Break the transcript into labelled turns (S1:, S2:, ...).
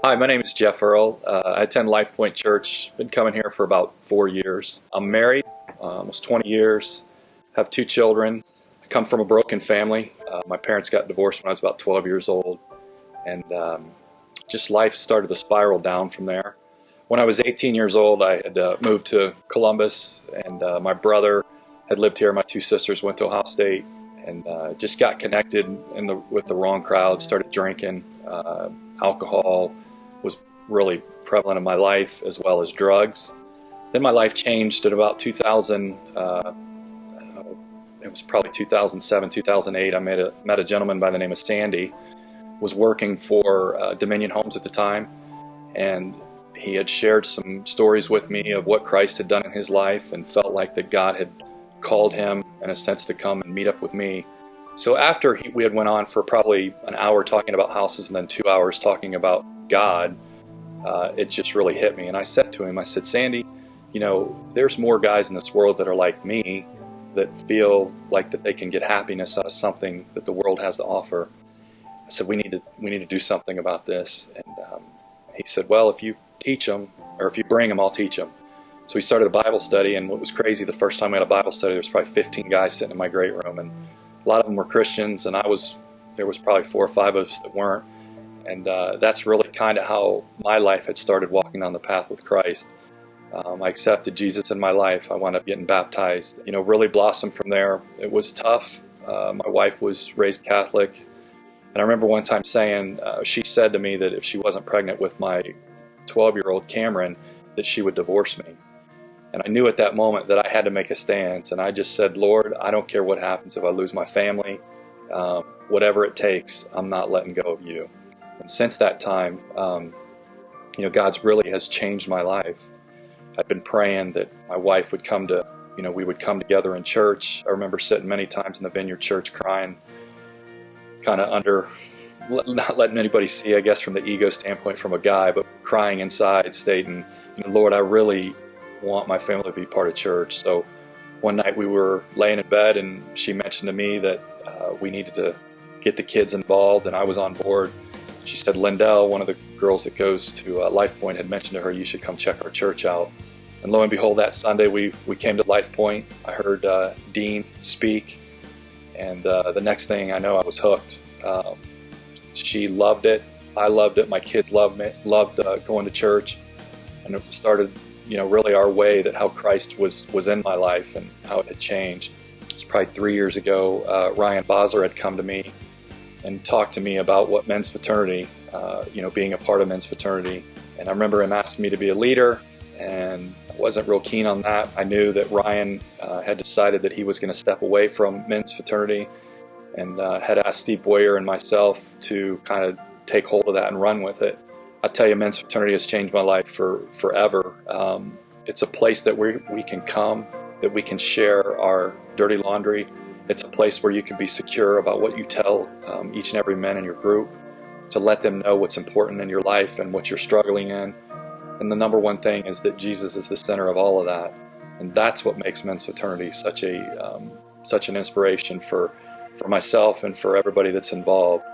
S1: Hi, my name is Jeff Earl. I attend Life Point Church. Been coming here for about 4 years. I'm married, almost 20 years. Have 2 children. I come from a broken family. My parents got divorced when I was about 12 years old, and just life started to spiral down from there. When I was 18 years old, I had moved to Columbus, and my brother had lived here. My 2 sisters went to Ohio State, and just got connected with the wrong crowd. Started drinking. Alcohol was really prevalent in my life, as well as drugs. Then my life changed at about 2000. It was probably 2007, 2008. I met a gentleman by the name of Sandy. Was working for Dominion Homes at the time, and he had shared some stories with me of what Christ had done in his life, and felt like that God had called him, in a sense, to come and meet up with me. So after we had went on for probably an hour talking about houses and then 2 hours talking about God, it just really hit me. And I said to him, I said, Sandy, there's more guys in this world that are like me, that feel like that they can get happiness out of something that the world has to offer. I said, we need to do something about this. And he said, well, if you teach them, or if you bring them, I'll teach them. So we started a Bible study, and what was crazy, the first time we had a Bible study, there was probably 15 guys sitting in my great room, and a lot of them were Christians, and there was probably 4 or 5 of us that weren't. And that's really kind of how my life had started walking on the path with Christ. I accepted Jesus in my life. I wound up getting baptized. Really blossomed from there. It was tough. My wife was raised Catholic. And I remember one time saying, she said to me that if she wasn't pregnant with my 12-year-old Cameron, that she would divorce me. And I knew at that moment that I had to make a stance. And I just said, Lord, I don't care what happens if I lose my family. Whatever it takes, I'm not letting go of you. And since that time, God's really has changed my life. I've been praying that my wife would come to, we would come together in church. I remember sitting many times in the Vineyard Church crying, kind of not letting anybody see, I guess, from the ego standpoint from a guy, but crying inside, stating, Lord, I really want my family to be part of church. So one night we were laying in bed, and she mentioned to me that we needed to get the kids involved, and I was on board. She said, Lindell, one of the girls that goes to Life Point, had mentioned to her, you should come check our church out. And lo and behold, that Sunday we came to Life Point. I heard Dean speak, and the next thing I know, I was hooked. She loved it. I loved it. My kids loved going to church. And it started, really our way, that how Christ was in my life and how it had changed. It was probably 3 years ago. Ryan Bosler had come to me and talked to me about what men's fraternity, being a part of men's fraternity. And I remember him asking me to be a leader, and I wasn't real keen on that. I knew that Ryan had decided that he was going to step away from men's fraternity, and had asked Steve Boyer and myself to kind of take hold of that and run with it. I tell you, men's fraternity has changed my life forever. It's a place that we can come, that we can share our dirty laundry. It's a place where you can be secure about what you tell each and every man in your group, to let them know what's important in your life and what you're struggling in. And the number one thing is that Jesus is the center of all of that. And that's what makes men's fraternity such an inspiration for myself and for everybody that's involved.